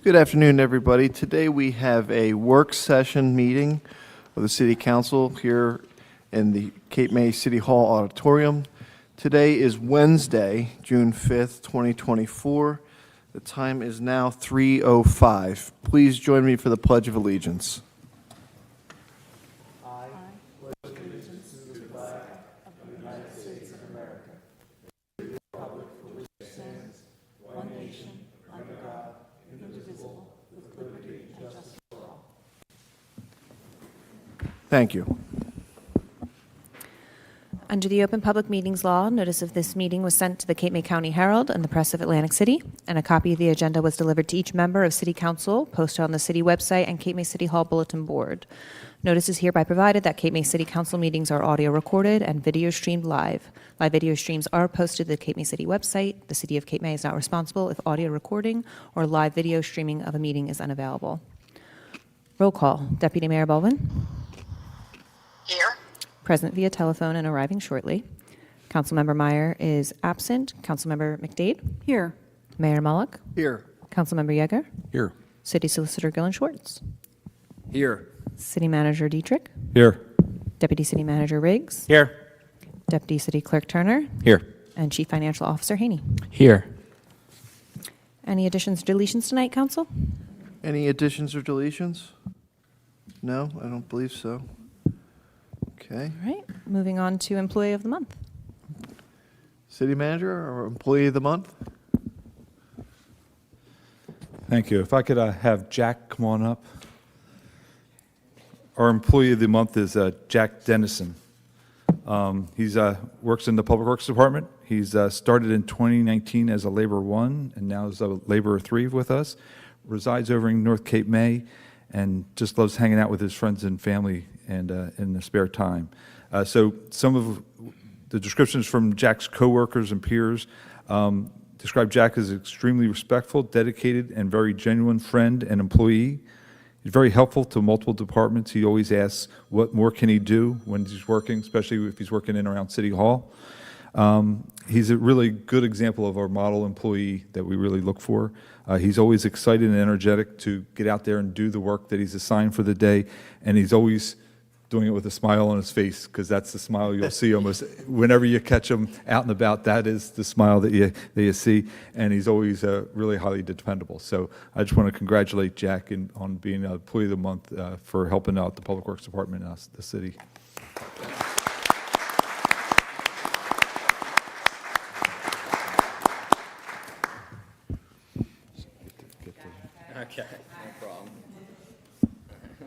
Good afternoon, everybody. Today we have a work session meeting of the City Council here in the Cape May City Hall Auditorium. Today is Wednesday, June 5th, 2024. The time is now 3:05. Please join me for the Pledge of Allegiance. Thank you. Under the Open Public Meetings Law, notice of this meeting was sent to the Cape May County Herald and the Press of Atlantic City, and a copy of the agenda was delivered to each member of City Council, posted on the City website and Cape May City Hall Bulletin Board. Notice is hereby provided that Cape May City Council meetings are audio recorded and video streamed live. Live video streams are posted to the Cape May City website. The City of Cape May is not responsible if audio recording or live video streaming of a meeting is unavailable. Roll call. Deputy Mayor Baldwin. Here. Present via telephone and arriving shortly. Councilmember Meyer is absent. Councilmember McDade. Here. Mayor Mullock. Here. Councilmember Yeager. Here. City Solicitor Gillen Schwartz. Here. City Manager Dietrich. Here. Deputy City Manager Riggs. Here. Deputy City Clerk Turner. Here. And Chief Financial Officer Haney. Here. Any additions or deletions tonight, Council? Any additions or deletions? No, I don't believe so. Okay. All right. Moving on to Employee of the Month. City Manager or Employee of the Month? Thank you. If I could have Jack come on up. Our Employee of the Month is Jack Dennison. He's works in the Public Works Department. He's started in 2019 as a Laborer 1 and now is a Laborer 3 with us. Resides over in North Cape May and just loves hanging out with his friends and family and in the spare time. So some of the descriptions from Jack's coworkers and peers describe Jack as extremely respectful, dedicated, and very genuine friend and employee. He's very helpful to multiple departments. He always asks what more can he do when he's working, especially if he's working in and around City Hall. He's a really good example of our model employee that we really look for. He's always excited and energetic to get out there and do the work that he's assigned for the day, and he's always doing it with a smile on his face, because that's the smile you'll see almost whenever you catch him out and about. That is the smile that you see, and he's always really highly dependable. So I just want to congratulate Jack on being Employee of the Month for helping out the Public Works Department and the city. Okay, no problem.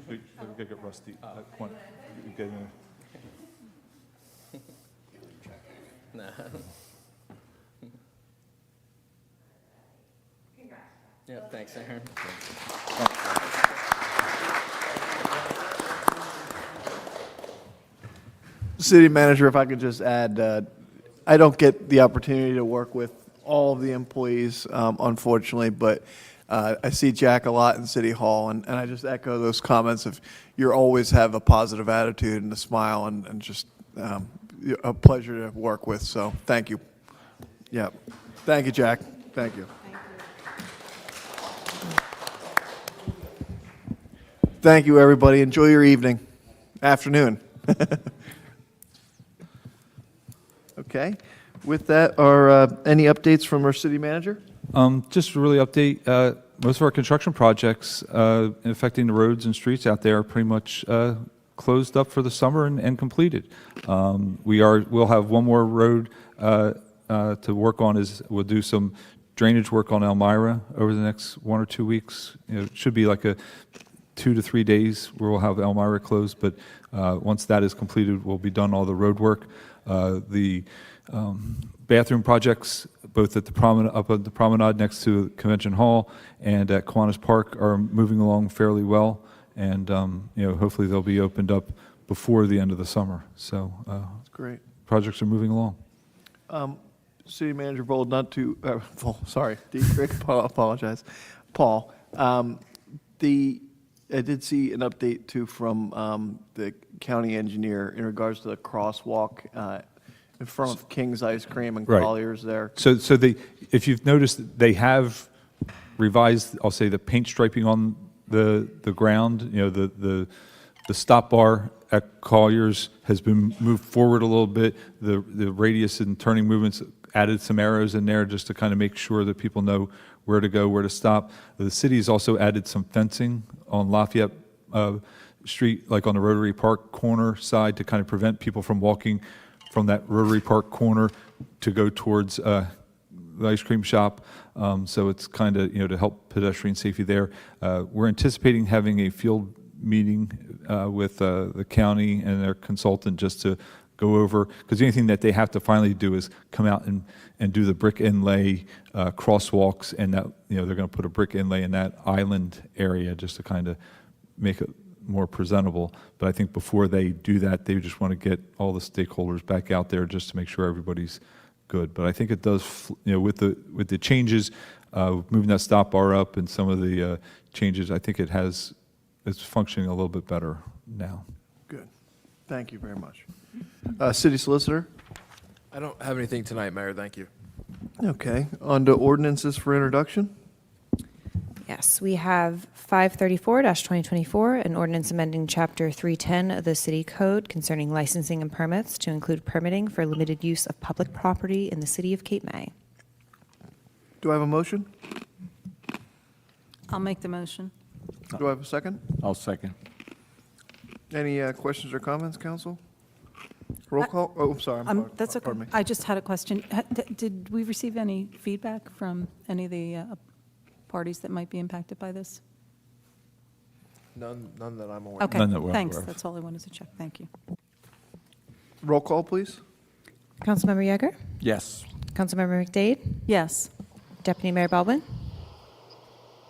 We gotta get Rusty. No. Yeah, thanks, Aaron. City Manager, if I could just add, I don't get the opportunity to work with all of the employees, unfortunately, but I see Jack a lot in City Hall, and I just echo those comments of you always have a positive attitude and a smile, and just a pleasure to work with, so thank you. Yeah. Thank you, Jack. Thank you. Thank you, everybody. Enjoy your evening, afternoon. Okay. With that, are any updates from our City Manager? Just to really update, most of our construction projects affecting the roads and streets out there are pretty much closed up for the summer and completed. We'll have one more road to work on. We'll do some drainage work on Elmira over the next 1 or 2 weeks. It should be like a 2 to 3 days where we'll have Elmira closed, but once that is completed, we'll be done all the road work. The bathroom projects, both at up at the promenade next to Convention Hall and at Kiwanis Park, are moving along fairly well, and hopefully they'll be opened up before the end of the summer. So That's great. projects are moving along. City Manager Bold, not to, sorry, Dietrich, apologize. Paul, I did see an update too from the county engineer in regards to the crosswalk in front of King's Ice Cream and Right. Collier's there. So if you've noticed, they have revised, I'll say, the paint striping on the ground. You know, the stop bar at Colliers has been moved forward a little bit. The radius and turning movements added some arrows in there just to kind of make sure that people know where to go, where to stop. The city's also added some fencing on Lafayette Street, like on the Rotary Park corner side, to kind of prevent people from walking from that Rotary Park corner to go towards the ice cream shop. So it's kind of, you know, to help pedestrian safety there. We're anticipating having a field meeting with the county and their consultant just to go over, because the only thing that they have to finally do is come out and do the brick inlay crosswalks, and that, you know, they're going to put a brick inlay in that island area just to kind of make it more presentable. But I think before they do that, they just want to get all the stakeholders back out there just to make sure everybody's good. But I think it does, you know, with the changes, moving that stop bar up and some of the changes, I think it's functioning a little bit better now. Good. Thank you very much. City Solicitor? I don't have anything tonight, Mayor. Thank you. Okay. On to ordinances for introduction. Yes, we have 534-2024, an ordinance amending Chapter 310 of the City Code concerning licensing and permits to include permitting for limited use of public property in the city of Cape May. Do I have a motion? I'll make the motion. Do I have a second? I'll second. Any questions or comments, council? Roll call? Oh, I'm sorry. That's okay. Pardon me. I just had a question. Did we receive any feedback from any of the parties that might be impacted by this? None that I'm aware of. Okay, None that we're thanks. aware of. That's all I wanted to check. Thank you. Roll call, please. Councilmember Yeager? Yes. Councilmember McDade? Yes. Deputy Mayor Baldwin?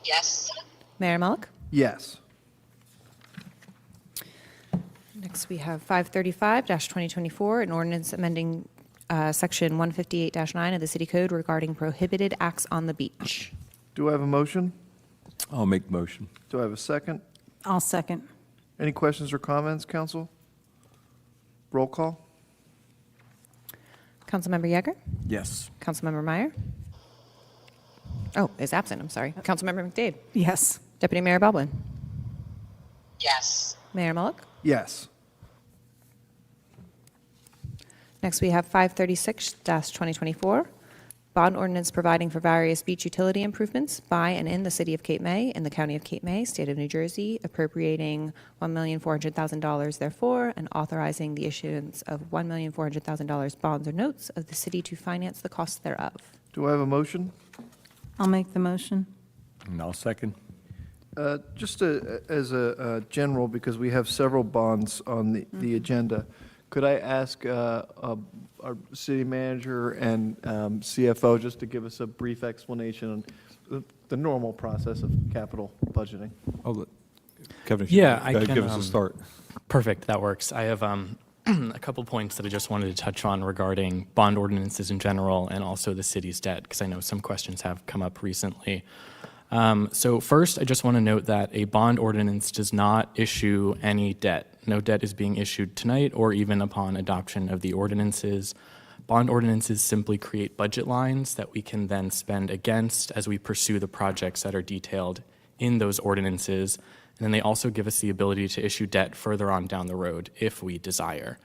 Yes. Mayor Mullick? Yes. Next, we have 535-2024, an ordinance amending Section 158-9 of the City Code regarding prohibited acts on the beach. Do I have a motion? I'll make motion. Do I have a second? I'll second. Any questions or comments, council? Roll call? Councilmember Yeager? Yes. Councilmember Meyer? Oh, is absent, I'm sorry. Councilmember McDade? Yes. Deputy Mayor Baldwin? Yes. Mayor Mullick? Yes. Next, we have 536-2024, bond ordinance providing for various beach utility improvements by and in the city of Cape May, in the county of Cape May, state of New Jersey, appropriating $1,400,000 therefore, and authorizing the issuance of $1,400,000 bonds or notes of the city to finance the costs thereof. Do I have a motion? I'll make the motion. And I'll second. Just as a general, because we have several bonds on the agenda, could I ask our city manager and CFO just to give us a brief explanation on the normal process of capital budgeting? I'll let Kevin, if you Yeah, want, I can, give us a start. Perfect, that works. I have a couple points that I just wanted to touch on regarding bond ordinances in general and also the city's debt, because I know some questions have come up recently. So first, I just want to note that a bond ordinance does not issue any debt. No debt is being issued tonight or even upon adoption of the ordinances. Bond ordinances simply create budget lines that we can then spend against as we pursue the projects that are detailed in those ordinances. And then they also give us the ability to issue debt further on down the road if we desire.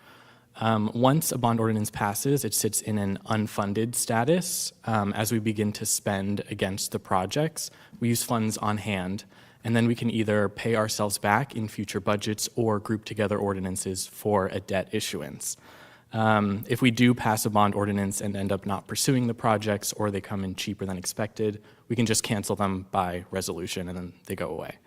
Once a bond ordinance passes, it sits in an unfunded status. As we begin to spend against the projects, we use funds on hand, and then we can either pay ourselves back in future budgets or group together ordinances for a debt issuance. If we do pass a bond ordinance and end up not pursuing the projects or they come in cheaper than expected, we can just cancel them by resolution and then they go away.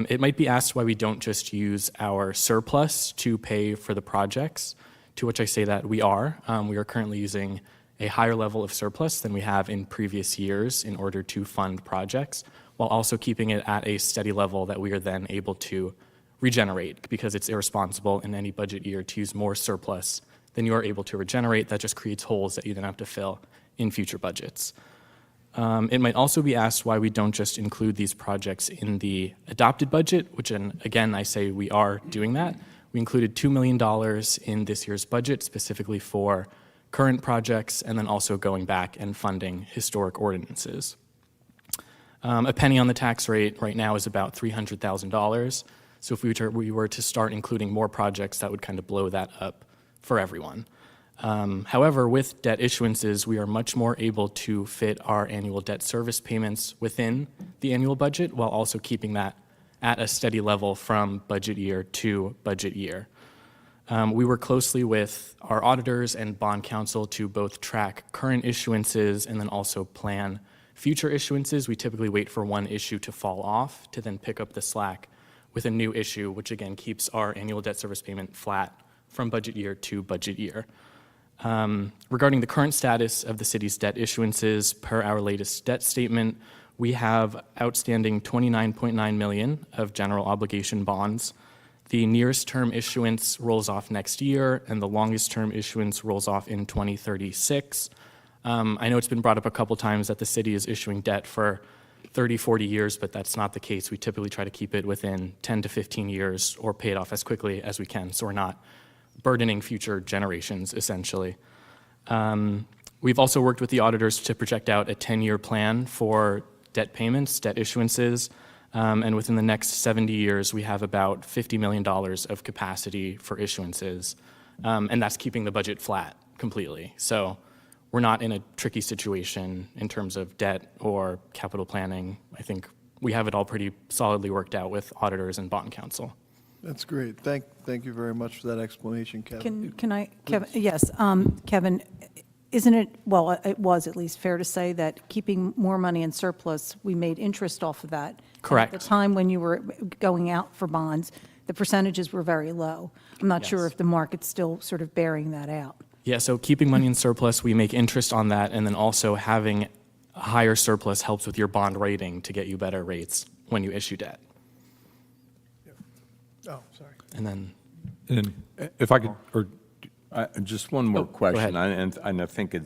It might be asked why we don't just use our surplus to pay for the projects, to which I say that we are. We are currently using a higher level of surplus than we have in previous years in order to fund projects, while also keeping it at a steady level that we are then able to regenerate, because it's irresponsible in any budget year to use more surplus than you are able to regenerate. That just creates holes that you then have to fill in future budgets. It might also be asked why we don't just include these projects in the adopted budget, which, again, I say we are doing that. We included $2 million in this year's budget specifically for current projects and then also going back and funding historic ordinances. A penny on the tax rate right now is about $300,000. So if we were to start including more projects, that would kind of blow that up for everyone. However, with debt issuances, we are much more able to fit our annual debt service payments within the annual budget while also keeping that at a steady level from budget year to budget year. We work closely with our auditors and bond counsel to both track current issuances and then also plan future issuances. We typically wait for one issue to fall off to then pick up the slack with a new issue, which again keeps our annual debt service payment flat from budget year to budget year. Regarding the current status of the city's debt issuances, per our latest debt statement, we have outstanding $29.9 million of general obligation bonds. The nearest term issuance rolls off next year, and the longest term issuance rolls off in 2036. I know it's been brought up a couple times that the city is issuing debt for 30, 40 years, but that's not the case. We typically try to keep it within 10 to 15 years or pay it off as quickly as we can, so we're not burdening future generations, essentially. We've also worked with the auditors to project out a 10-year plan for debt payments, debt issuances, and within the next 70 years, we have about $50 million of capacity for issuances, and that's keeping the budget flat completely. So we're not in a tricky situation in terms of debt or capital planning. I think we have it all pretty solidly worked out with auditors and bond counsel. That's great. Thank you very much for that explanation, Kevin. Can I, Kevin, yes, Kevin, isn't it, well, it was at least fair to say that keeping more money in surplus, we made interest off of that? Correct. At the time when you were going out for bonds, the percentages were very low. I'm not sure Yes. if the market's still sort of bearing that out. Yeah, so keeping money in surplus, we make interest on that, and then also having a higher surplus helps with your bond rating to get you better rates when you issue debt. Oh, sorry. And then, And if I could, or Just one more Oh, go question, ahead. and I think,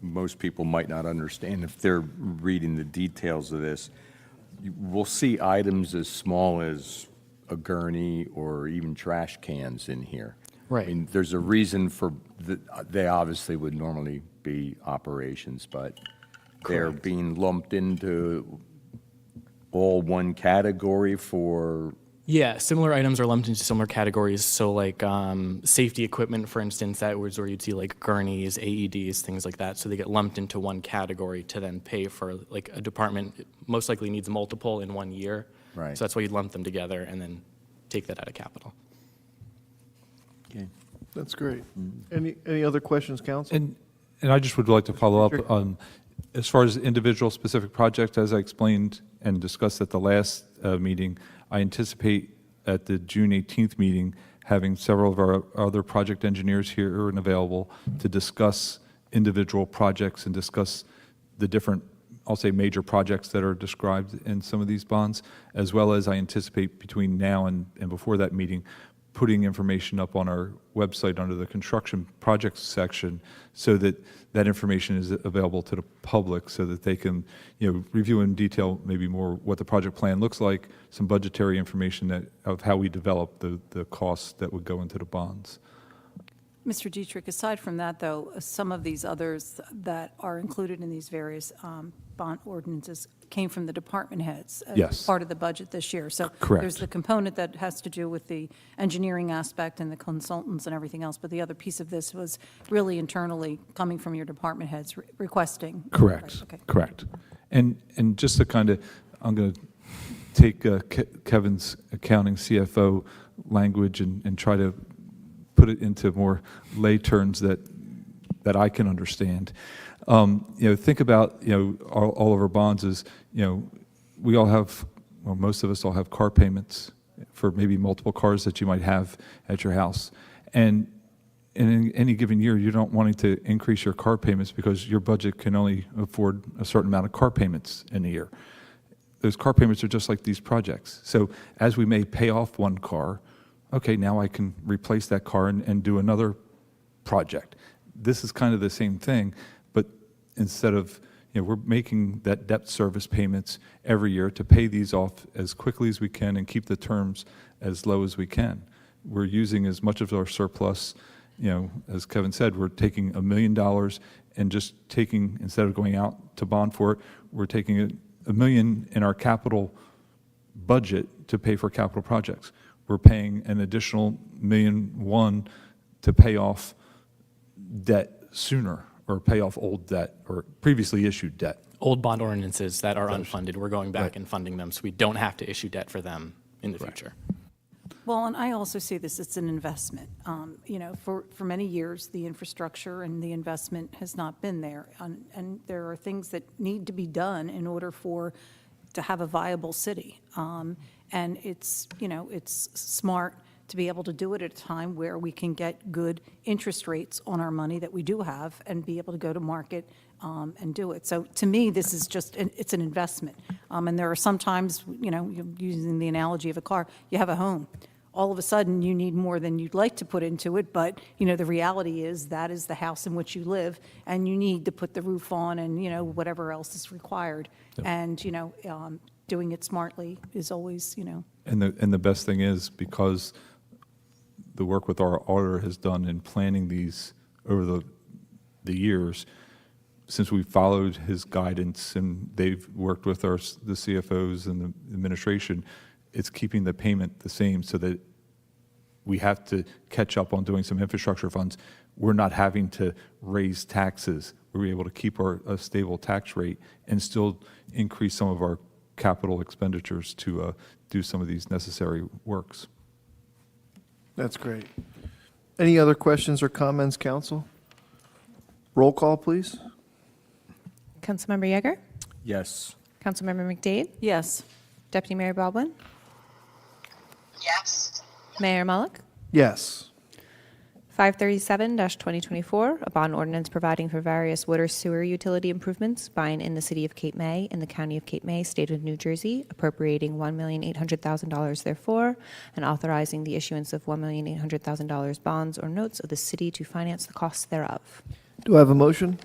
most people might not understand if they're reading the details of this. We'll see items as small as a gurney or even trash cans in here. Right. I mean, there's a reason for, they obviously would normally be operations, but they're being lumped into all one category for, yeah, similar items are lumped into similar categories. So like safety equipment, for instance, that was where you'd see like gurneys, AEDs, things like that. So they get lumped into one category to then pay for, like a department most likely needs multiple in 1 year. Right. So that's why you'd lump them together and then take that out of capital. That's great. Any other questions, council? And I just would like to follow up on, as far as individual specific projects, as I explained and discussed at the last meeting, I anticipate at the June 18th meeting having several of our other project engineers here and available to discuss individual projects and discuss the different, I'll say, major projects that are described in some of these bonds, as well as I anticipate between now and before that meeting, putting information up on our website under the construction projects section so that that information is available to the public so that they can, review in detail maybe more what the project plan looks like, some budgetary information of how we develop the costs that would go into the bonds. Mr. Dietrich, aside from that, though, some of these others that are included in these various bond ordinances came from the department heads as Yes. part of the budget this year. So Correct. there's the component that has to do with the engineering aspect and the consultants and everything else, but the other piece of this was really internally coming from your department heads requesting. Correct, Right, okay. correct. And just to kind of, I'm going to take Kevin's accounting CFO language and try to put it into more lay terms that I can understand. Think about, all of our bonds is, we all have, well, most of us all have car payments for maybe multiple cars that you might have at your house. And in any given year, you're not wanting to increase your car payments because your budget can only afford a certain amount of car payments in a year. Those car payments are just like these projects. So as we may pay off one car, okay, now I can replace that car and do another project. This is kind of the same thing, but instead of, we're making that debt service payments every year to pay these off as quickly as we can and keep the terms as low as we can. We're using as much of our surplus, as Kevin said, we're taking $1 million and just taking, instead of going out to bond for it, we're taking it $1 million in our capital budget to pay for capital projects. We're paying an additional $1.1 million to pay off debt sooner, or pay off old debt or previously issued debt. Old bond ordinances that are unfunded, we're going back and funding them, so we don't have to issue debt for them in the future. Well, and I also see this as an investment. You know, for many years, the infrastructure and the investment has not been there. And there are things that need to be done in order to have a viable city. And it's, you know, it's smart to be able to do it at a time where we can get good interest rates on our money that we do have and be able to go to market and do it. So to me, this is just, it's an investment. And there are sometimes, you know, using the analogy of a car, you have a home. All of a sudden, you need more than you'd like to put into it, but, you know, the reality is that is the house in which you live, and you need to put the roof on and, you know, whatever else is required. And, you know, doing it smartly is always, you know. And the best thing is, because the work with our auditor has done in planning these over the years, since we followed his guidance and they've worked with the CFOs and the administration, it's keeping the payment the same so that we have to catch up on doing some infrastructure funds. We're not having to raise taxes. We're able to keep a stable tax rate and still increase some of our capital expenditures to do some of these necessary works. That's great. Any other questions or comments, council? Roll call, please. Councilmember Yeager? Yes. Councilmember McDade? Yes. Deputy Mayor Baldwin? Yes. Mayor Mullick? Yes. 537-2024, a bond ordinance providing for various water sewer utility improvements by and in the city of Cape May, in the county of Cape May, state of New Jersey, appropriating $1,800,000 therefore, and authorizing the issuance of $1,800,000 bonds or notes of the city to finance the costs thereof. Do I have a motion?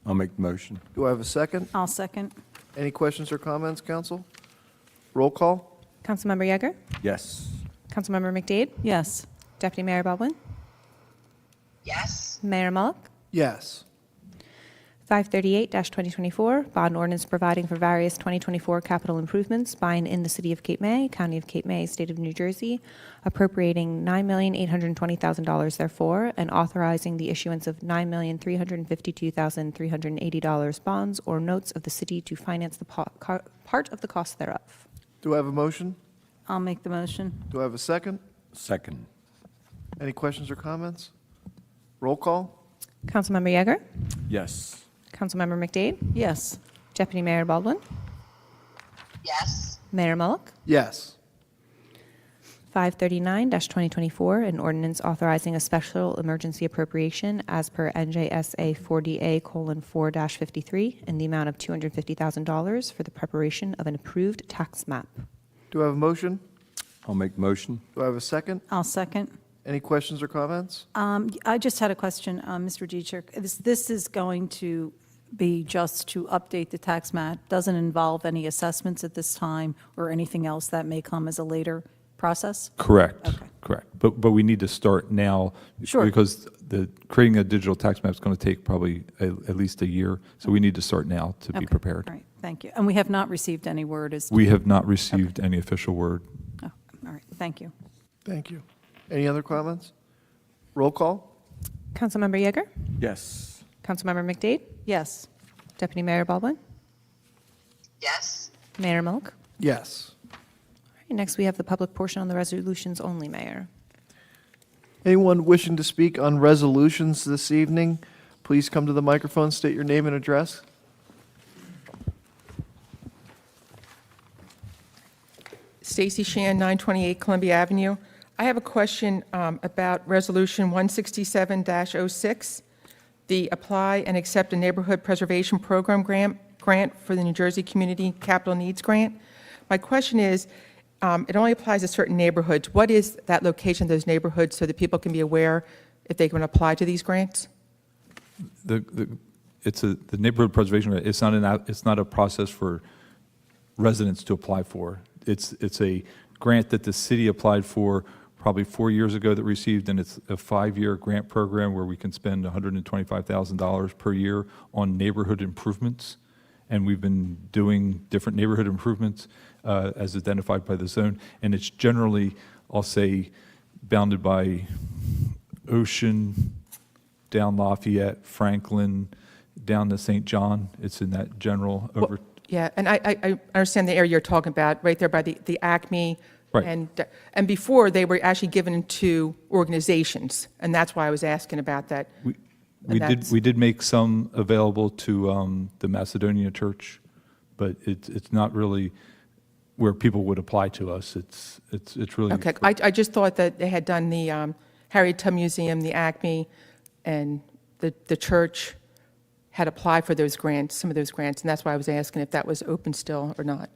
I'll make the motion. Do I have a second? I'll second. Any questions or comments, council? Roll call? Councilmember Yeager? Yes. Councilmember McDade? Yes. Deputy Mayor Baldwin? Yes. Mayor Mullick? Yes. 538-2024, bond ordinance providing for various 2024 capital improvements by and in the city of Cape May, county of Cape May, state of New Jersey, appropriating $9,820,000 therefore, and authorizing the issuance of $9,352,380 bonds or notes of the city to finance the part of the cost thereof. Do I have a motion? I'll make the motion. Do I have a second? Second. Any questions or comments? Roll call? Councilmember Yeager? Yes. Councilmember McDade? Yes. Deputy Mayor Baldwin? Yes. Mayor Mullick? Yes. 539-2024, an ordinance authorizing a special emergency appropriation as per NJSA 40A:4-53 in the amount of $250,000 for the preparation of an approved tax map. Do I have a motion? I'll make the motion. Do I have a second? I'll second. Any questions or comments? I just had a question, Mr. Dietrich. This is going to be just to update the tax map, doesn't involve any assessments at this time or anything else that may come as a later process? Correct. Okay. Correct. But we need to start now. Sure. Because creating a digital tax map is going to take probably at least a year. So we need to start now to be Okay. prepared. All right, thank you. And we have not received any word as to... We have not received any official word. Oh, all right, thank you. Thank you. Any other comments? Roll call? Councilmember Yeager? Yes. Councilmember McDade? Yes. Deputy Mayor Baldwin? Yes. Mayor Mullick? Yes. All right, next, we have the public portion on the resolutions only, Mayor. Anyone wishing to speak on resolutions this evening, please come to the microphone, state your name and address. Stacy Shan, 928 Columbia Avenue. I have a question about Resolution 167-06, the Apply and Accept a Neighborhood Preservation Program grant for the New Jersey Community Capital Needs Grant. My question is, it only applies to certain neighborhoods. What is that location of those neighborhoods so that people can be aware if they can apply to these grants? The neighborhood preservation, it's not a process for residents to apply for. It's a grant that the city applied for probably 4 years ago that received, and it's a 5-year grant program where we can spend $125,000 per year on neighborhood improvements. and we've been doing different neighborhood improvements as identified by the zone, and it's generally, I'll say, bounded by Ocean, down Lafayette, Franklin, down to St. John. It's in that general over. Yeah, and I understand the area you're talking about, right there by the Acme. Right. And before, they were actually given to organizations, and that's why I was asking about that. We did make some available to the Macedonia Church, but it's not really where people would apply to us. It's really. Okay, I just thought that they had done the Harriet Tubman Museum, the Acme, and the church had applied for those grants, some of those grants, and that's why I was asking if that was open still or not.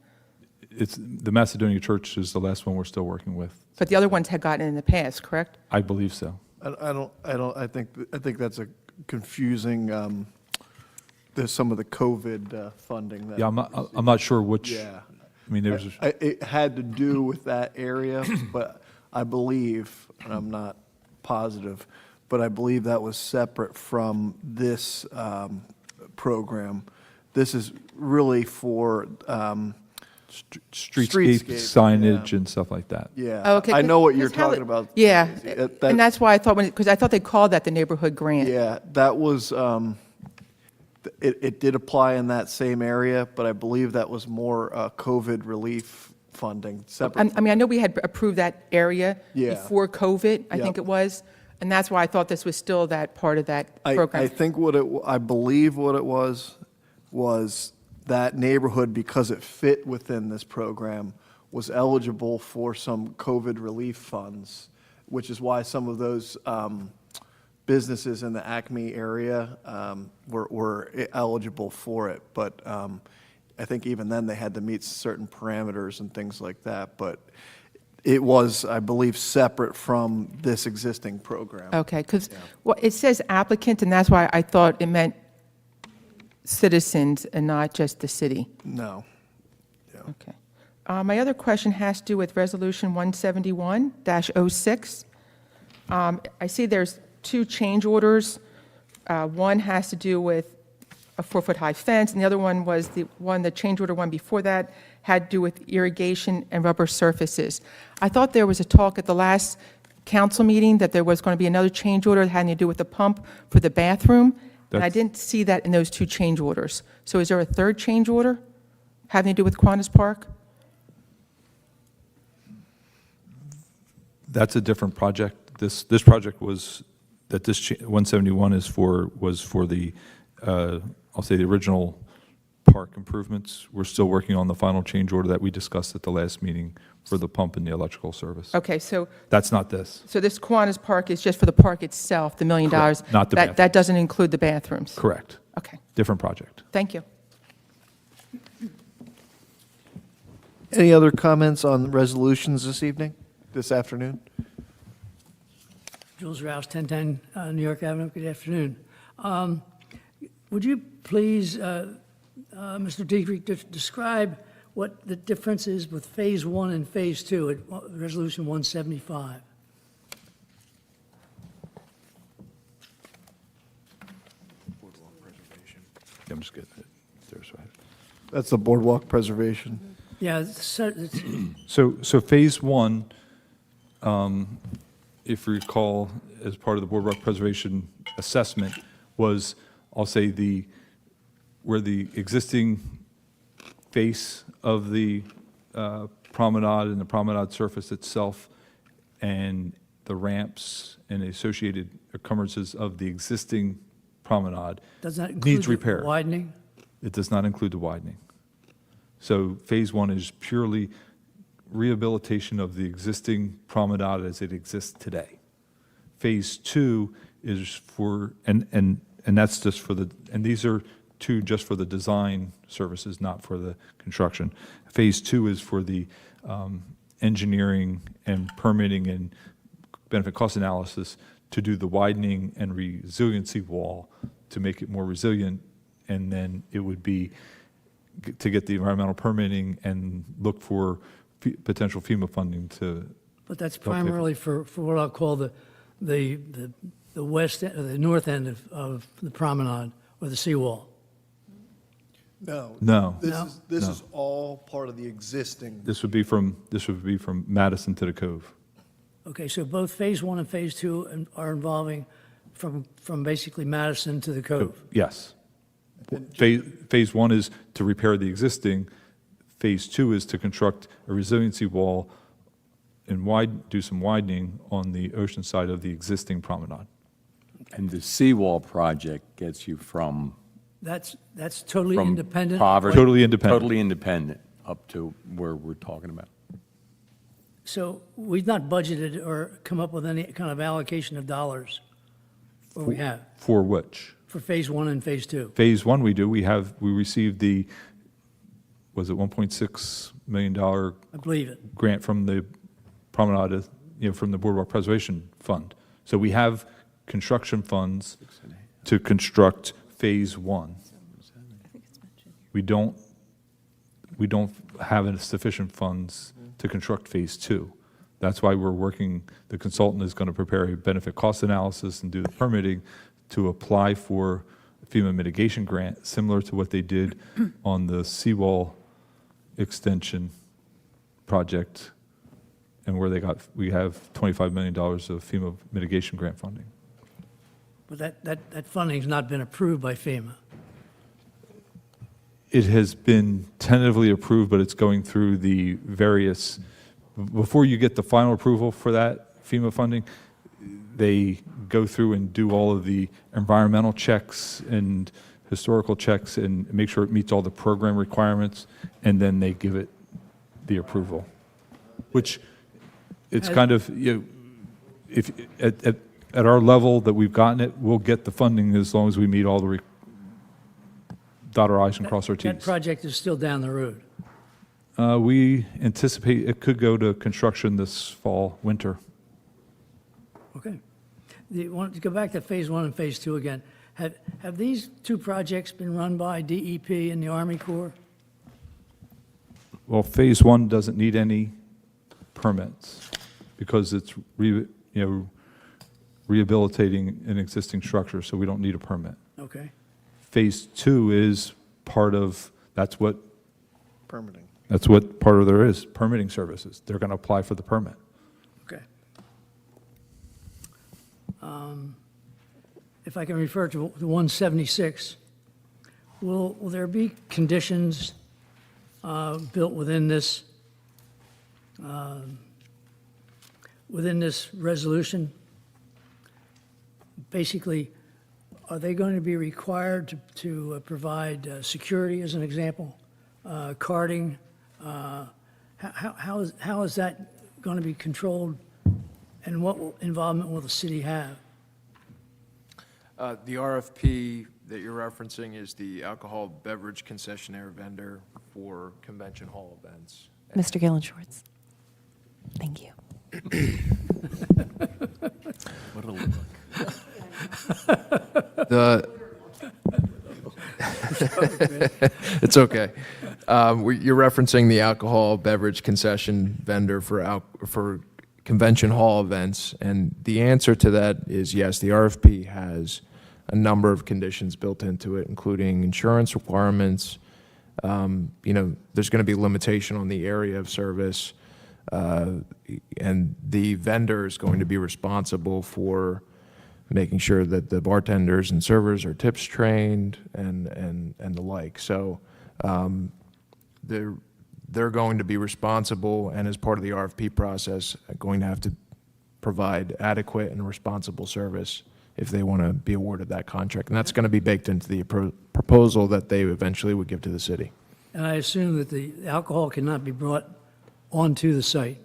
It's the Macedonia Church is the last one we're still working with. But the other ones had gotten in the past, correct? I believe so. I think that's a confusing, there's some of the COVID funding that. Yeah, I'm not sure which. Yeah. I mean, there's. It had to do with that area, but I believe, and I'm not positive, but I believe that was separate from this program. This is really for, Streetscape Streetscape, signage yeah. and stuff like that. yeah. Oh, okay, I know what 'cause you're how talking it- about. Yeah, That- and that's why I thought, because I thought they called that the neighborhood grant. Yeah, that was, it did apply in that same area, but I believe that was more COVID relief funding, separate. I mean, I know we had approved that area Yeah. before COVID, I think Yep. it was, and that's why I thought this was still that part of that I program. think I believe what it was that neighborhood, because it fit within this program, was eligible for some COVID relief funds, which is why some of those businesses in the Acme area were eligible for it. But I think even then, they had to meet certain parameters and things like that. But it was, I believe, separate from this existing program. Okay, because it says applicant, and that's why I thought it meant citizens and not just the city. No. Okay. My other question has to do with Resolution 171-06. I see there's two change orders. One has to do with a 4-foot-high fence, and the other one was the change order one before that had to do with irrigation and rubber surfaces. I thought there was a talk at the last council meeting that there was going to be another change order that had to do with the pump for the bathroom, and I That's- didn't see that in those two change orders. So is there a third change order having to do with Kiwanis Park? That's a different project. This project was, that this 171 was for the, I'll say, the original park improvements. We're still working on the final change order that we discussed at the last meeting for the pump and the electrical service. Okay, so That's not this. this Kiwanis Park is just for the park itself, the $1 million? Correct, not the bathroom. That doesn't include the bathrooms? Correct. Okay, Different project. thank you. Any other comments on resolutions this afternoon? Jules Rouse, 1010 New York Avenue. Good afternoon. Would you please, Mr. Dietrich, describe what the difference is with Phase 1 and Phase 2 at Resolution 175? I'm just getting it. There's right. That's the boardwalk preservation. Yeah, So phase one, if you recall, as part of the boardwalk preservation assessment, was, I'll say, where the existing face of the promenade and the promenade surface itself and the ramps and the associated encumbrances of the existing promenade does that needs include repair. the widening? It does not include the widening. So phase one is purely rehabilitation of the existing promenade as it exists today. Phase two is for, and that's just for the, and these are two just for the design services, not for the construction. Phase two is for the engineering and permitting and benefit cost analysis to do the widening and resiliency wall to make it more resilient, and then it would be to get the environmental permitting and look for potential FEMA funding to. But that's primarily for what I'll call the west, the north end of the promenade or the seawall. No. No. This No. is all part of the existing. This would be from Madison to the Cove. Okay, so both Phase 1 and Phase 2 are involving from basically Madison to the Cove? Yes. Phase 1 is to repair the existing. Phase 2 is to construct a resiliency wall and do some widening on the ocean side of the existing promenade. And the seawall project gets you from That's totally from independent? poverty. Totally independent. Totally independent, up to where we're talking about. So we've not budgeted or come up with any kind of allocation of dollars? Or we have, For which? for Phase 1 and Phase 2? Phase 1 we do. We received the, was it $1.6 million I believe it. grant from the promenade, from the Boardwalk Preservation Fund. So we have construction funds to construct Phase 1. We don't have sufficient funds to construct Phase 2. That's why we're working, the consultant is going to prepare a benefit cost analysis and do the permitting to apply for a FEMA mitigation grant, similar to what they did on the seawall extension project, and where we have $25 million of FEMA mitigation grant funding. But that funding's not been approved by FEMA. It has been tentatively approved, but it's going through the various, before you get the final approval for that FEMA funding, they go through and do all of the environmental checks and historical checks and make sure it meets all the program requirements, and then they give it the approval. Which, it's kind of, if, at our level that we've gotten it, we'll get the funding as long as we meet all the dot our i's and cross our That t's. project is still down the road. We anticipate it could go to construction this fall, winter. Okay. Want to go back to Phase 1 and Phase 2 again. Have these two projects been run by DEP and the Army Corps? Well, Phase 1 doesn't need any permits because it's rehabilitating an existing structure, so we don't need a permit. Okay. Phase 2 is part of, that's what Permitting. part of there is, permitting services. They're going to apply for the permit. Okay. If I can refer to 176, will there be conditions built within this resolution? Basically, are they going to be required to provide security, as an example, carding? How is that going to be controlled, and what involvement will the city have? The RFP that you're referencing is the alcohol beverage concessionaire vendor for convention hall events. Mr. Gillen Schwartz. Thank you. What a look. It's okay. You're referencing the alcohol beverage concession vendor for convention hall events, and the answer to that is yes. The RFP has a number of conditions built into it, including insurance requirements. There's going to be limitation on the area of service, and the vendor is going to be responsible for making sure that the bartenders and servers are tips trained and the like. So they're going to be responsible, and as part of the RFP process, going to have to provide adequate and responsible service if they want to be awarded that contract. And that's going to be baked into the proposal that they eventually would give to the city. And I assume that the alcohol cannot be brought onto the site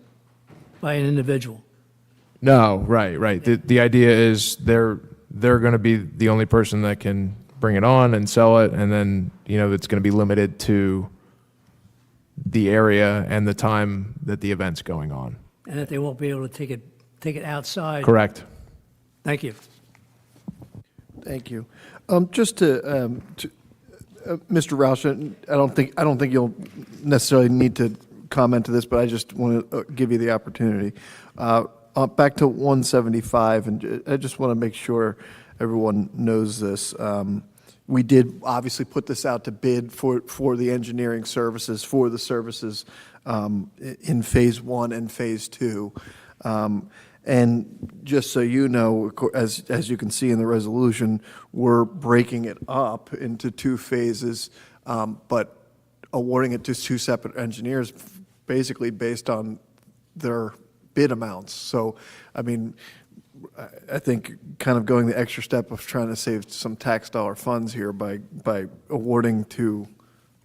by an individual. No, right. The idea is they're going to be the only person that can bring it on and sell it, and then it's going to be limited to the area and the time that the event's going on. And that they won't be able to take it outside. Correct. Thank you. Thank you. Just to Mr. Roush, I don't think you'll necessarily need to comment to this, but I just want to give you the opportunity. Back to 175, and I just want to make sure everyone knows this. We did obviously put this out to bid for the engineering services, for the services in Phase 1 and Phase 2. And just so you know, as you can see in the resolution, we're breaking it up into 2 phases, but awarding it to 2 separate engineers, basically based on their bid amounts. So, I mean, I think kind of going the extra step of trying to save some tax dollar funds here by awarding to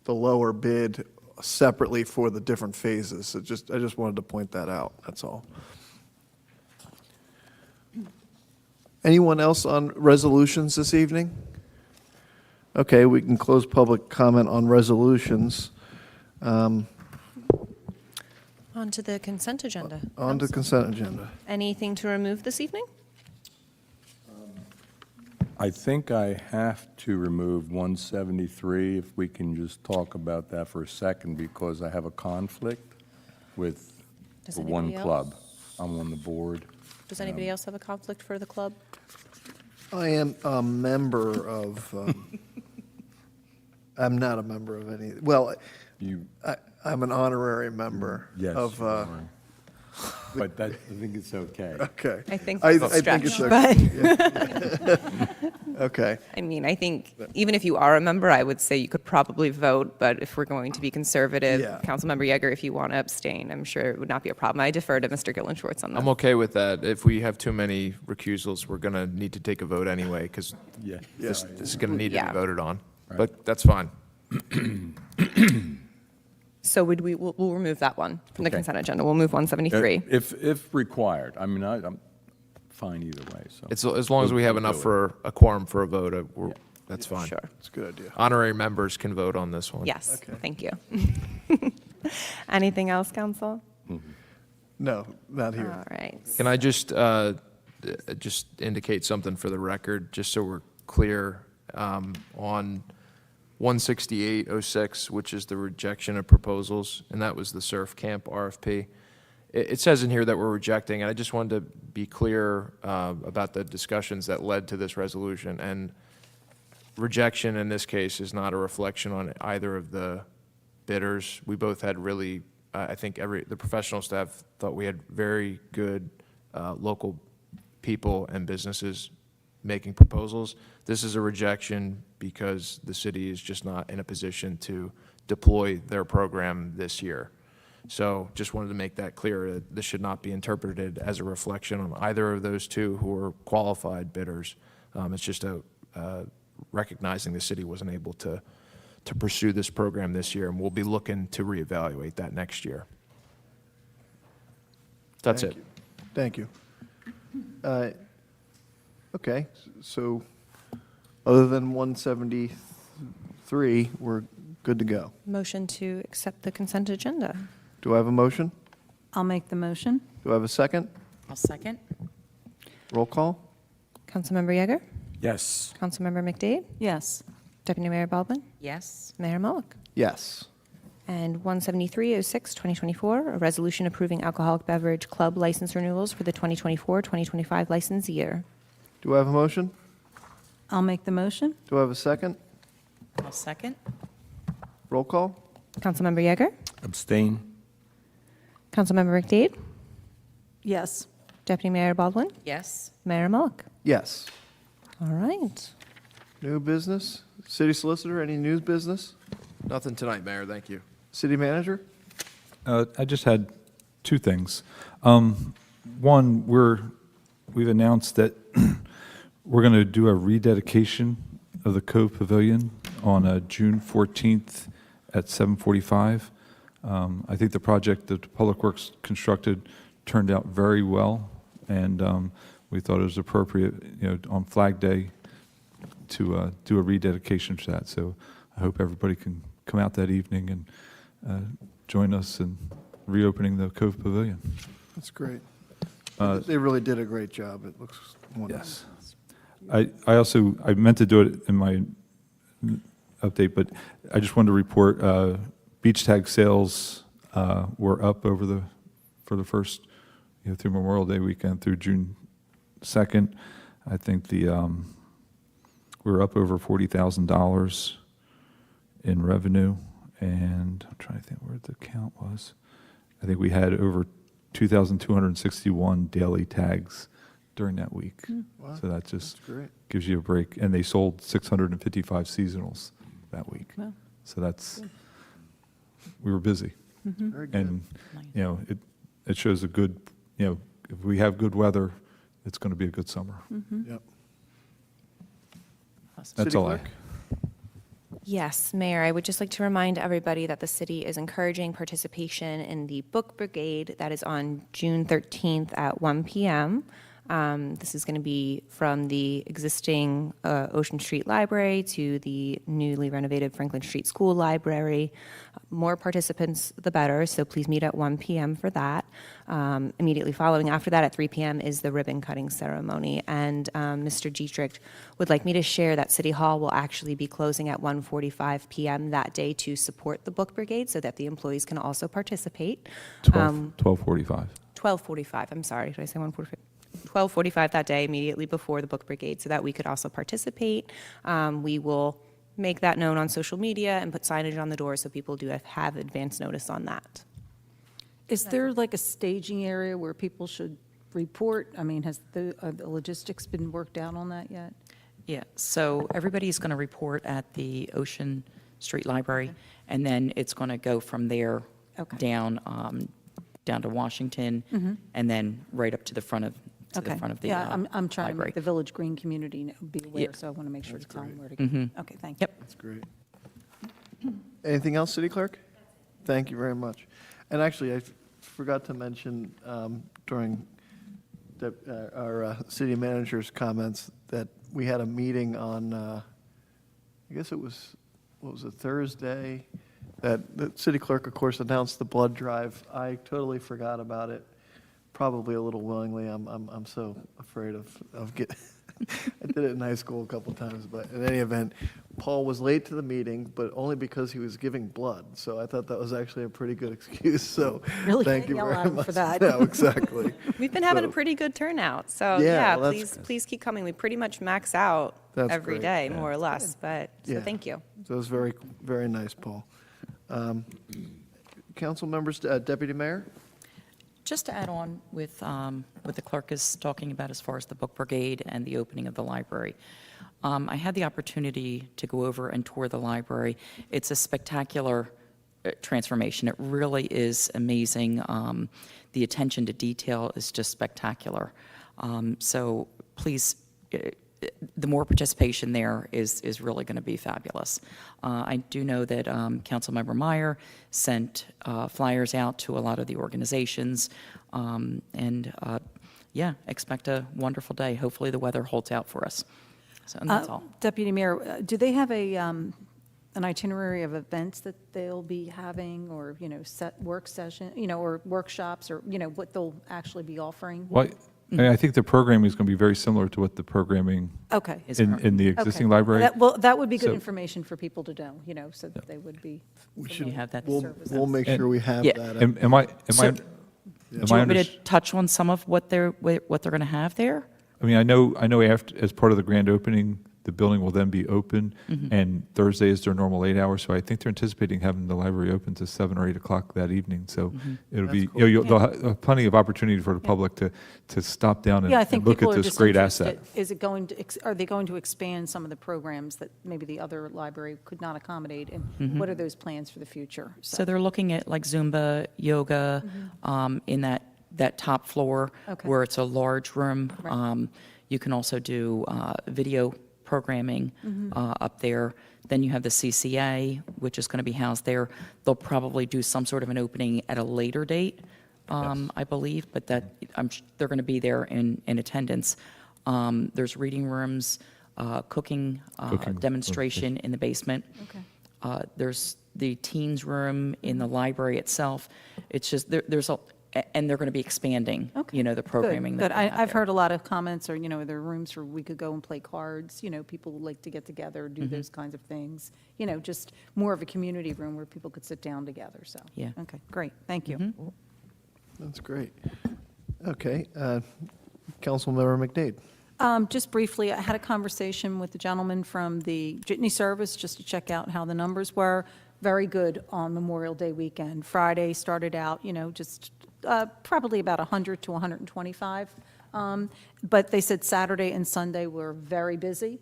the lower bid separately for the different phases. So I just wanted to point that out, that's all. Anyone else on resolutions this evening? Okay, we can close public comment on resolutions. On to the consent agenda. On to consent agenda. Anything to remove this evening? I think I have to remove 173, if we can just talk about that for a second, because I have a conflict with Does the one anybody club. else? I'm on the board. Does anybody else have a conflict for the club? I am a member of, I'm not a member of any, well, You, I'm an honorary member yes, of, you are. But that, I think it's okay. okay. I think I that's a think it's stretch, okay. Okay, I mean, I think even if you are a member, I would say you could probably vote, but if we're going to be conservative, Yeah. Councilmember Yeager, if you want to abstain, I'm sure it would not be a problem. I defer to Mr. Gillen Schwartz on that. I'm okay with that. If we have too many recusals, we're going to need to take a vote anyway, because Yeah. this is going to need to Yeah. be voted on. Right. But that's fine. So we'll remove that one from the Okay. consent agenda. We'll move 173. If required. I mean, I'm fine either way, so. It's, as long as we have We'll enough do it. for a quorum for a vote, that's fine. Sure. it's a good idea. Honorary members can vote on this one. Yes, Okay. thank you. Anything else, council? No, not here. All right. Can I just indicate something for the record, just so we're clear, on 16806, which is the rejection of proposals, and that was the surf camp RFP. It says in here that we're rejecting, and I just wanted to be clear about the discussions that led to this resolution. And rejection in this case is not a reflection on either of the bidders. We both had really, I think the professional staff thought we had very good local people and businesses making proposals. This is a rejection because the city is just not in a position to deploy their program this year. So just wanted to make that clear, that this should not be interpreted as a reflection on either of those two who are qualified bidders. It's just recognizing the city wasn't able to pursue this program this year, and we'll be looking to reevaluate that next year. That's it. Thank you. Okay, so other than 173, we're good to go. Motion to accept the consent agenda. Do I have a motion? I'll make the motion. Do I have a second? I'll second. Roll call? Councilmember Yeager? Yes. Councilmember McDade? Yes. Deputy Mayor Baldwin? Yes. Mayor Mullick? Yes. And 17306, 2024, a resolution approving alcoholic beverage club license renewals for the 2024-2025 license year. Do I have a motion? I'll make the motion. Do I have a second? I'll second. Roll call? Councilmember Yeager? Abstain? Councilmember McDade? Yes. Deputy Mayor Baldwin? Yes. Mayor Mullick? Yes. All right. New business? City solicitor, any news business? Nothing tonight, Mayor, thank you. City manager? I just had 2 things. One, we've announced that we're going to do a rededication of the Cove Pavilion on June 14th at 7:45. I think the project that Public Works constructed turned out very well, and we thought it was appropriate, on Flag Day to do a rededication to that. So I hope everybody can come out that evening and join us in reopening the Cove Pavilion. That's great. They really did a great job. It looks wonderful. Yes. I meant to do it in my update, but I just wanted to report beach tag sales were up for the first, through Memorial Day weekend through June 2nd. I think the we were up over $40,000 in revenue, and I'm trying to think where the count was. I think we had over 2,261 daily tags during that week. Wow, So that just that's great. gives you a break. And they sold 655 seasonals that week. Wow. So we were busy. Very good. And, it shows a good, if we have good weather, it's going to be a good summer. Yep. That's City all I. Clerk? Yes, Mayor, I would just like to remind everybody that the city is encouraging participation in the Book Brigade that is on June 13th at 1 p.m. This is going to be from the existing Ocean Street Library to the newly renovated Franklin Street School Library. More participants, the better, so please meet at 1 p.m. for that. Immediately following after that at 3 p.m. is the ribbon cutting ceremony. And Mr. Dietrich would like me to share that City Hall will actually be closing at 1:45 p.m. that day to support the Book Brigade so that the employees can also participate. 12:45. 12:45, I'm sorry, did I say 1:45? 12:45 that day, immediately before the Book Brigade, so that we could also participate. We will make that known on social media and put signage on the door so people do have advance notice on that. Is there like a staging area where people should report? I mean, has the logistics been worked out on that yet? Yeah, so everybody's going to report at the Ocean Street Library, and then it's going to go from there Okay. down to Washington, and then right up to the front of the Yeah, I'm trying to library. make the Village Green community be aware, Yeah. so I want to make sure to tell them where to go. Okay, thank you. Yep. That's great. Anything else, City Clerk? Thank you very much. And actually, I forgot to mention during our city manager's comments that we had a meeting on, I guess it was, what was it, Thursday? That the city clerk, of course, announced the blood drive. I totally forgot about it, probably a little willingly. I'm so afraid of getting, I did it in high school a couple times, but in any event, Paul was late to the meeting, but only because he was giving blood. So I thought that was actually a pretty good excuse, so Really thank can't you yell very at him much. for that. No, exactly. We've been having a So- pretty good turnout, so Yeah, yeah, well, that's please keep coming. We pretty much max out That's every great. day, more or less, but, so Yeah. thank you. So it was very, very nice, Paul. Council members, Deputy Mayor? Just to add on with what the clerk is talking about as far as the Book Brigade and the opening of the library. I had the opportunity to go over and tour the library. It's a spectacular transformation. It really is amazing. The attention to detail is just spectacular. So please, the more participation there is really going to be fabulous. I do know that Councilmember Meyer sent flyers out to a lot of the organizations, and expect a wonderful day. Hopefully the weather holds out for us. So, and that's all. Deputy Mayor, do they have an itinerary of events that they'll be having, or, set work session, or workshops, or, what they'll actually be offering? Well, I think the programming is going to be very similar to what the programming Okay. in the existing Okay. library. That would be good So- information for people to know, so that they would be. We You should, have that. we'll make sure we have Yeah. that. Am I, So- am Do I you want me under- to touch on some of what they're going to have there? I mean, I know after, as part of the grand opening, the building will then be open, and Thursday is their normal 8 hours, so I think they're anticipating having the library open to 7 or 8 o'clock that evening, so it'll be, they'll have plenty of opportunity for the public to stop down Yeah, I and think look at people are this just great interested. asset. Are they going to expand some of the programs that maybe the other library could not accommodate? And what are those plans for the future? So they're looking at like Zumba, yoga, in that top floor Okay. where it's a large room. Right. You can also do video programming up there. Then you have the CCA, which is going to be housed there. They'll probably do some sort of an opening at a later date, I believe, but that they're going to be there in attendance. There's reading rooms, cooking demonstration in the basement. Okay. There's the teens room in the library itself. It's just, and they're going to be expanding, Okay. the programming. Good. that they have I've there. heard a lot of comments, or, there are rooms where we could go and play cards, people like to get together, do those kinds of things. Just more of a community room where people could sit down together, so. Yeah. Okay, great, thank you. That's great. Okay, Councilmember McDade. Just briefly, I had a conversation with the gentleman from the Jitney service just to check out how the numbers were. Very good on Memorial Day weekend. Friday started out, just probably about 100 to 125. But they said Saturday and Sunday were very busy.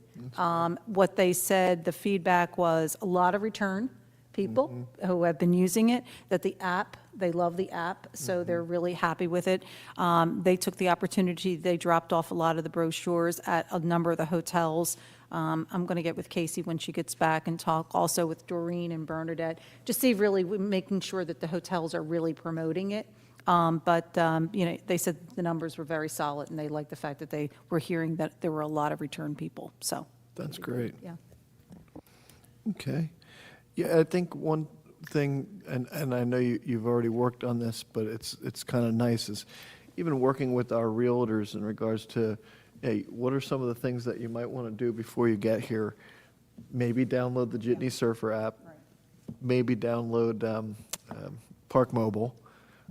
What they said, the feedback was a lot of return people who have been using it, that the app, they love the app, so they're really happy with it. They took the opportunity, they dropped off a lot of the brochures at a number of the hotels. I'm going to get with Casey when she gets back and talk also with Doreen and Bernadette, just see really making sure that the hotels are really promoting it. But they said the numbers were very solid, and they liked the fact that they were hearing that there were a lot of return people, so. That's great. Yeah. Okay. Yeah, I think one thing, and I know you've already worked on this, but it's kind of nice, is even working with our realtors in regards to, hey, what are some of the things that you might want to do before you get here? Maybe download the Jitney Surfer app. Right. Maybe download Park Mobile.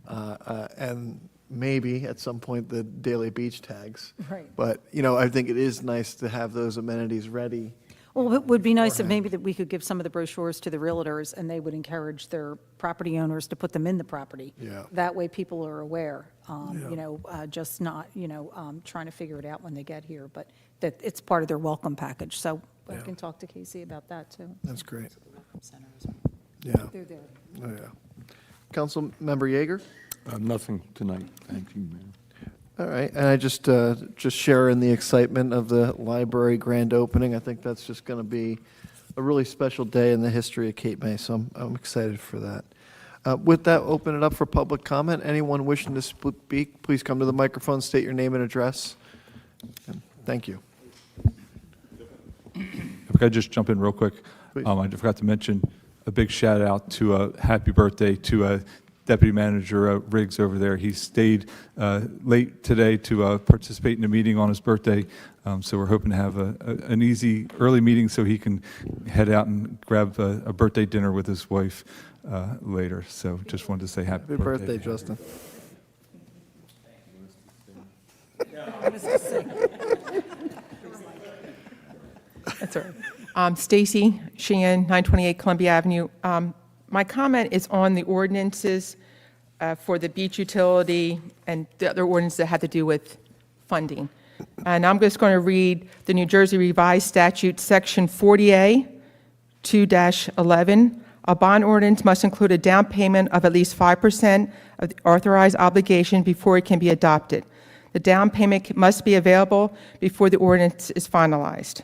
And maybe at some point the Daily Beach tags. Right. But, I think it is nice to have those amenities ready. Well, it would be nice if maybe that we could give some of the brochures to the realtors, and they would encourage their property owners to put them in the property. Yeah. That way people are aware, Yeah. just not, trying to figure it out when they get here, but that it's part of their welcome package. So I Yeah. can talk to Casey about that, too. That's great. Center as well. Yeah. They're there. Oh, yeah. Councilmember Yeager? Nothing tonight. Thank you, Mayor. All right, and I just share in the excitement of the library grand opening. I think that's just going to be a really special day in the history of Cape May, so I'm excited for that. With that, open it up for public comment. Anyone wishing to speak, please come to the microphone, state your name and address. And thank you. If I could just jump in real quick. Please. I forgot to mention a big shout out to a happy birthday to Deputy Manager Riggs over there. He stayed late today to participate in a meeting on his birthday. So we're hoping to have an easy early meeting so he can head out and grab a birthday dinner with his wife later. So just wanted to say happy Happy birthday, Justin. That's all right. Stacy Sheehan, 928 Columbia Avenue. My comment is on the ordinances for the beach utility and the other ordinances that have to do with funding. And I'm just going to read the New Jersey Revised Statute, Section 40A, 2-11. A bond ordinance must include a down payment of at least 5% of the authorized obligation before it can be adopted. The down payment must be available before the ordinance is finalized.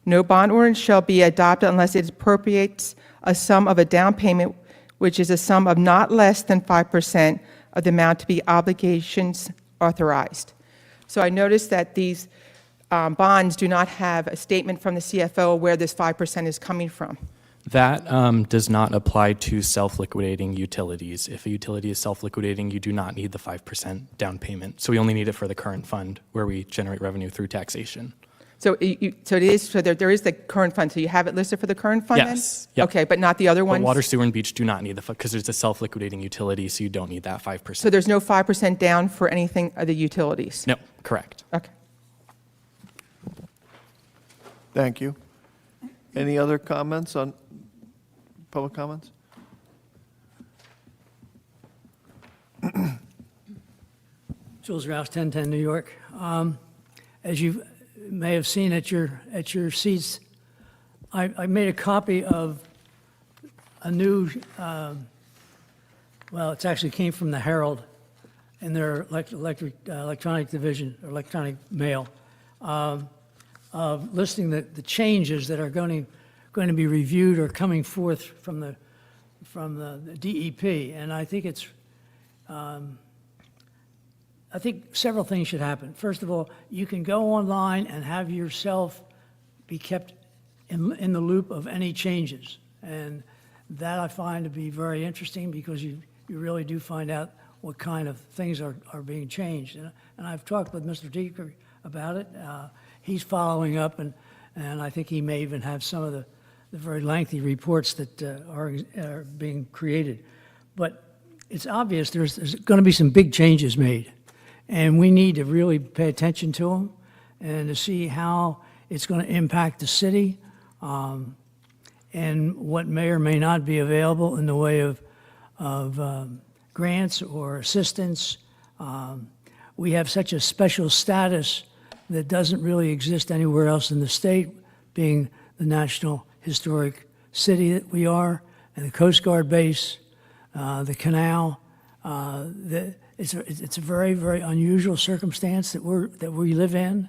No bond ordinance shall be adopted unless it appropriates a sum of a down payment, which is a sum of not less than 5% of the amount to be obligations authorized. So I noticed that these bonds do not have a statement from the CFO where this 5% is coming from. That does not apply to self-liquidating utilities. If a utility is self-liquidating, you do not need the 5% down payment. So we only need it for the current fund where we generate revenue through taxation. So there is the current fund. So you have it listed for the current fund then? Yes. Yep. Okay, but not the other But ones? water, sewer, and beach do not need the, because it's a self-liquidating utility, so you don't need that 5%. So there's no 5% down for anything of the utilities? No, correct. Okay. Thank you. Any other comments on, public comments? Jules Rouse, 1010 New York. As you may have seen at your seats, I made a copy of a new, well, it actually came from the Herald in their electronic division, or electronic mail, of listing the changes that are going to be reviewed or coming forth from the DEP. And I think it's, I think several things should happen. First of all, you can go online and have yourself be kept in the loop of any changes. And that I find to be very interesting because you really do find out what kind of things are being changed. And I've talked with Mr. Deeker about it. He's following up, and I think he may even have some of the very lengthy reports that are being created. But it's obvious there's going to be some big changes made. And we need to really pay attention to them. and to see how it's going to impact the city, and what may or may not be available in the way of grants or assistance. We have such a special status that doesn't really exist anywhere else in the state, being the National Historic City that we are, and the Coast Guard base, the canal. It's a very, very unusual circumstance that we live in,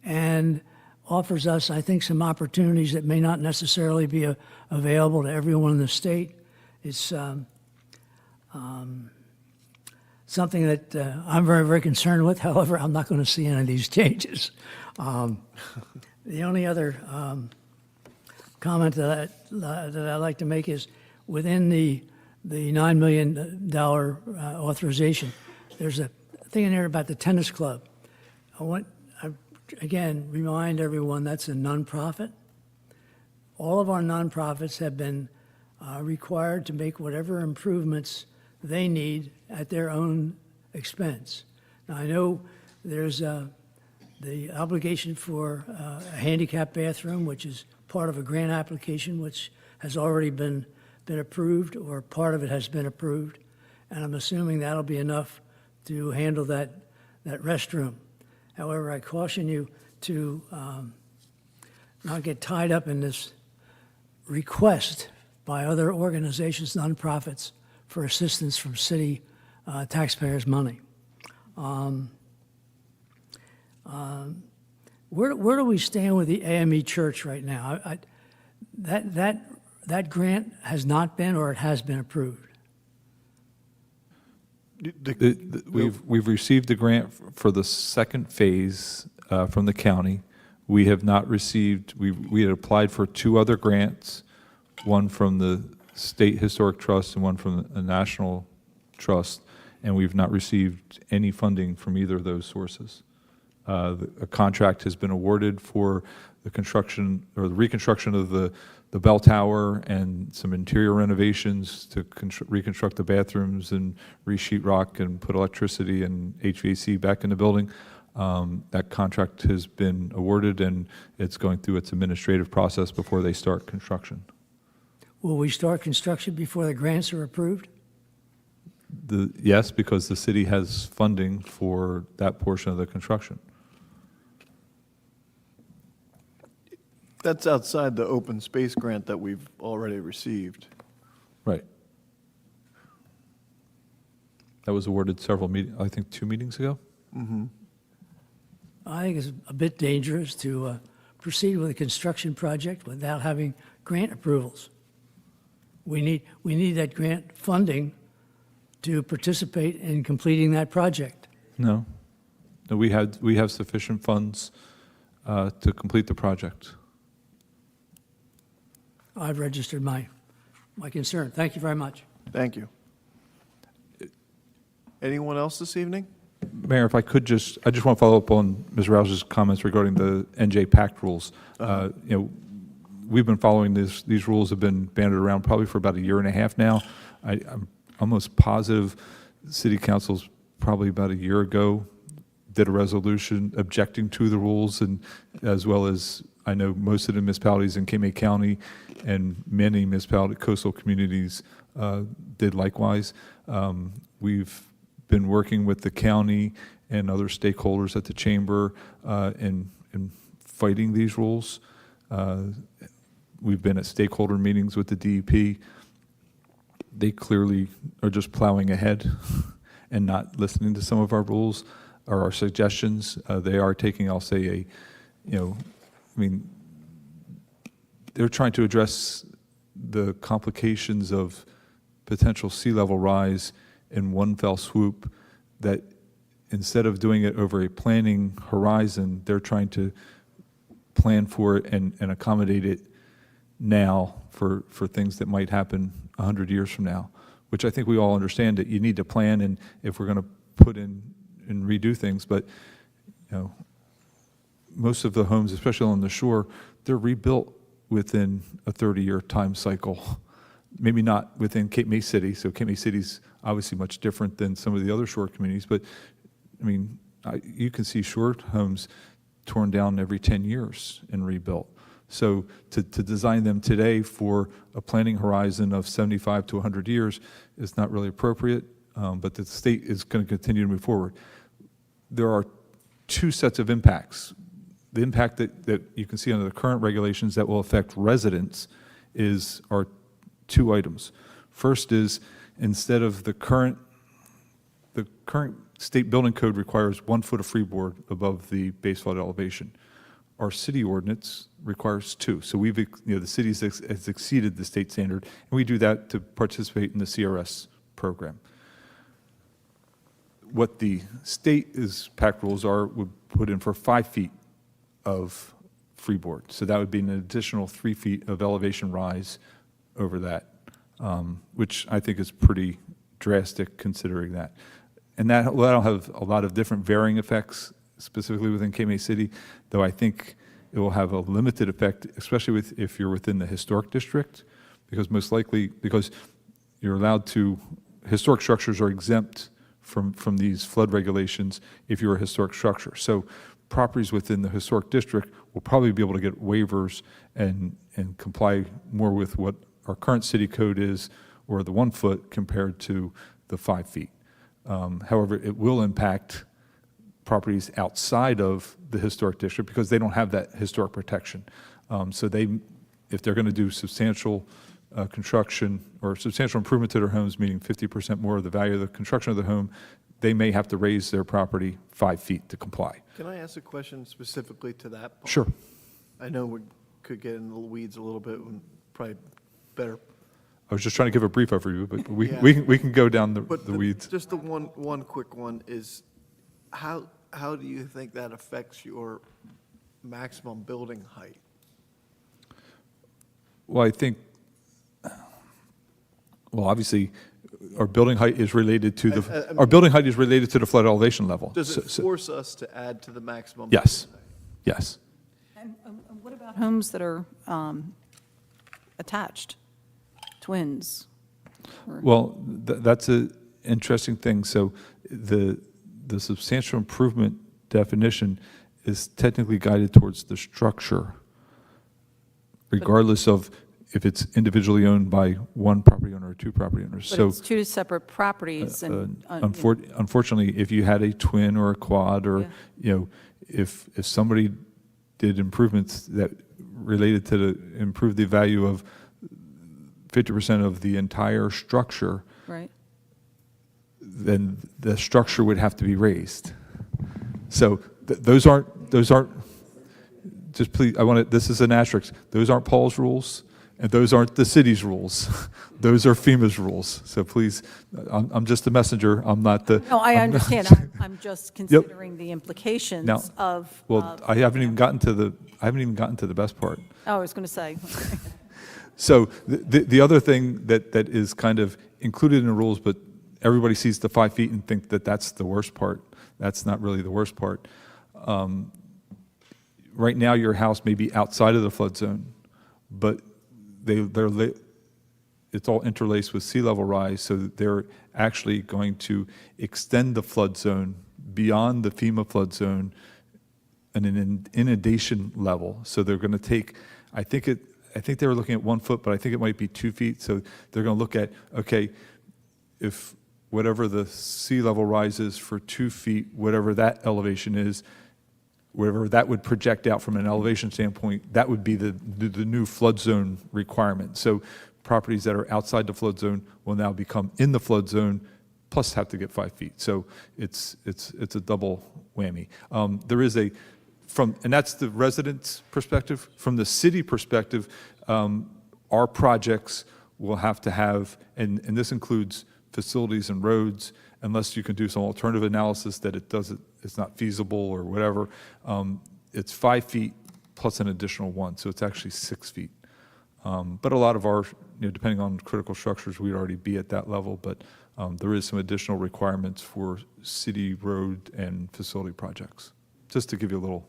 and offers us, I think, some opportunities that may not necessarily be available to everyone in the state. It's something that I'm very, very concerned with. However, I'm not going to see any of these changes. The only other comment that I'd like to make is within the $9 million authorization, there's a thing in there about the tennis club. Again, remind everyone that's a nonprofit. All of our nonprofits have been required to make whatever improvements they need at their own expense. Now, I know there's the obligation for a handicap bathroom, which is part of a grant application, which has already been approved, or part of it has been approved, and I'm assuming that'll be enough to handle that restroom. However, I caution you to not get tied up in this request by other organizations, nonprofits, for assistance from city taxpayers' money. Where do we stand with the AME Church right now? That grant has not been, or it has been approved? We've received the grant for the second phase from the county. We have not received, we had applied for 2 other grants, one from the State Historic Trust and one from the National Trust, and we've not received any funding from either of those sources. A contract has been awarded for the construction or the reconstruction of the bell tower and some interior renovations to reconstruct the bathrooms and re-sheet rock and put electricity and HVAC back in the building. That contract has been awarded, and it's going through its administrative process before they start construction. Will we start construction before the grants are approved? Yes, because the city has funding for that portion of the construction. That's outside the open space grant that we've already received. Right. That was awarded I think 2 meetings ago. I think it's a bit dangerous to proceed with a construction project without having grant approvals. We need that grant funding to participate in completing that project. No. No, we have sufficient funds to complete the project. I've registered my concern. Thank you very much. Thank you. Anyone else this evening? Mayor, if I could I just want to follow up on Ms. Rouse's comments regarding the NJ PACT rules. We've been following these rules have been banded around probably for about 1.5 years now. I'm almost positive City Council's probably about 1 year ago did a resolution objecting to the rules, and as well as I know most of the municipalities in Cape May County and many municipality coastal communities did likewise. We've been working with the county and other stakeholders at the chamber in fighting these rules. We've been at stakeholder meetings with the DEP. They clearly are just plowing ahead and not listening to some of our rules or our suggestions. They are taking, I'll say, they're trying to address the complications of potential sea level rise in one fell swoop, that instead of doing it over a planning horizon, they're trying to plan for it and accommodate it now for things that might happen 100 years from now, which I think we all understand that you need to plan, and if we're going to put in and redo things, but most of the homes, especially on the shore, they're rebuilt within a 30-year time cycle. Maybe not within Cape May City, so Cape May City's obviously much different than some of the other shore communities, but you can see shore homes torn down every 10 years and rebuilt. So to design them today for a planning horizon of 75 to 100 years is not really appropriate, but the state is going to continue to move forward. There are two sets of impacts. The impact that you can see under the current regulations that will affect residents are two items. First is, instead of the current state building code requires 1 foot of freeboard above the base flood elevation. Our city ordinance requires 2. So the city has exceeded the state standard, and we do that to participate in the CRS program. What the state's PAC rules would put in for 5 feet of freeboard. So that would be an additional 3 feet of elevation rise over that, which I think is pretty drastic considering that. And that'll have a lot of different varying effects, specifically within Cape May City, though I think it will have a limited effect, especially if you're within the historic district, because you're allowed to, historic structures are exempt from these flood regulations if you're a historic structure. So properties within the historic district will probably be able to get waivers and comply more with what our current city code is, or the 1 foot compared to the 5 feet. However, it will impact properties outside of the historic district because they don't have that historic protection. So if they're going to do substantial construction or substantial improvement to their homes, meaning 50% more of the value of the construction of the home, they may have to raise their property 5 feet to comply. Can I ask a question specifically to that part? Sure. I know we could get in the weeds a little bit, and probably better. I was just trying to give a brief overview, but Yeah. we can go down But the weeds. Just the one quick one is, how do you think that affects your maximum building height? Well, I think, obviously, our building height is related to the flood elevation level. Does it force us to add to the maximum? Yes, yes. And what about homes that are attached, twins? Well, that's an interesting thing. So the substantial improvement definition is technically guided towards the structure, regardless of if it's individually owned by one property owner or two property owners. But So it's two separate properties and. unfortunately, if you had a twin or a quad, or if somebody did improvements that related to improve the value of 50% of the entire structure, Right. then the structure would have to be raised. So those aren't, just please, this is an asterisk. Those aren't Paul's rules, and those aren't the city's rules. Those are FEMA's rules. So please, I'm just the messenger. I'm not the. No, I I'm not- understand. I'm just considering the implications Now, of. Well, I haven't even gotten to the best part. Oh, I was going to say. So the other thing that is kind of included in the rules, but everybody sees the 5 feet and think that that's the worst part. That's not really the worst part. Right now, your house may be outside of the flood zone, but it's all interlaced with sea level rise, so that they're actually going to extend the flood zone beyond the FEMA flood zone and an inundation level. So they're going to take, I think they were looking at 1 foot, but I think it might be 2 feet. So they're going to look at, okay, if whatever the sea level rises for 2 feet, whatever that elevation is, whatever that would project out from an elevation standpoint, that would be the new flood zone requirement. So properties that are outside the flood zone will now become in the flood zone, plus have to get 5 feet. So it's a double whammy. There is and that's the resident's perspective. From the city perspective, our projects will have to have, and this includes facilities and roads, unless you can do some alternative analysis that it's not feasible or whatever. It's 5 feet plus an additional 1, so it's actually 6 feet. But a lot of our, depending on critical structures, we'd already be at that level, but there is some additional requirements for city road and facility projects, just to give you a little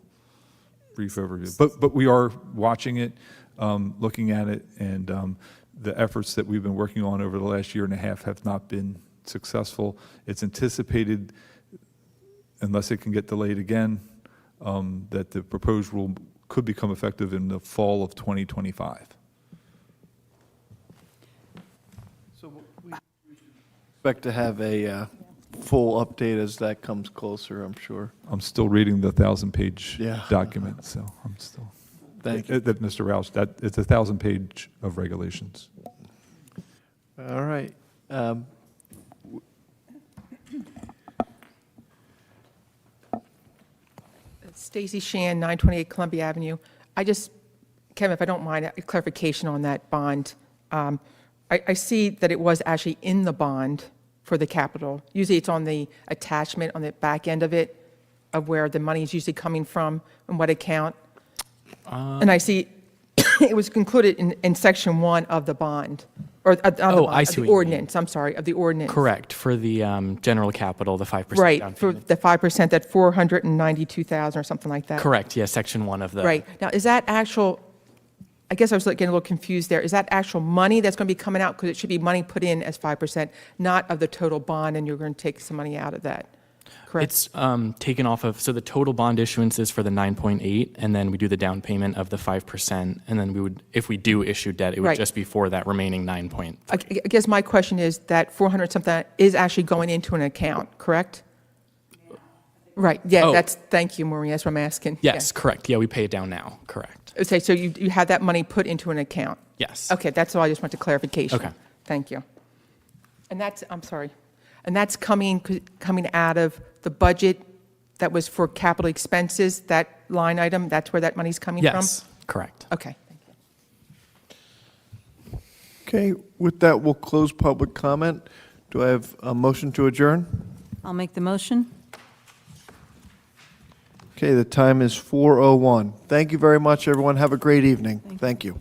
brief overview. But we are watching it, looking at it, and the efforts that we've been working on over the last year and a half have not been successful. It's anticipated, unless it can get delayed again, that the proposed rule could become effective in the fall of 2025. Expect to have a full update as that comes closer, I'm sure. I'm still reading the 1,000-page Yeah. document, so I'm still. Thank you. That, Mr. Roush, that, it's 1,000-page of regulations. All right. Stacy Shan, 928 Columbia Avenue. Kevin, if I don't mind, a clarification on that bond. I see that it was actually in the bond for the capital. Usually it's on the attachment on the back end of it, of where the money is usually coming from and what account. And I see it was included in section 1 of the bond, or of the I bond, see of what the you mean. ordinance, I'm sorry, of the ordinance. Correct, for the general capital, the 5% Right, down for payment. the 5%, that 492,000 or something like that. Correct, yeah, section 1 of the. Right. Now, is that actual, I guess I was getting a little confused there. Is that actual money that's going to be coming out? Because it should be money put in as 5%, not of the total bond, and you're going to take some money out of that, correct? It's taken off of, so the total bond issuance is for the 9.8, and then we do the down payment of the 5%, and then we would, if we do issue debt, it would Right. just be for that remaining 9. I guess my question is that 400-something is actually going into an account, correct? Right, yeah, Oh. thank you, Maureen, that's what I'm asking. Yes, correct, yeah, we pay it down now, correct. Okay, so you have that money put into an account? Yes. Okay, that's all, I just wanted clarification. Okay. Thank you. And that's, I'm sorry, and that's coming out of the budget that was for capital expenses, that line item, that's where that money's coming from? Yes, correct. Okay. Okay, with that, we'll close public comment. Do I have a motion to adjourn? I'll make the motion. Okay, the time is 4:01. Thank you very much, everyone. Have a great evening. Thank you.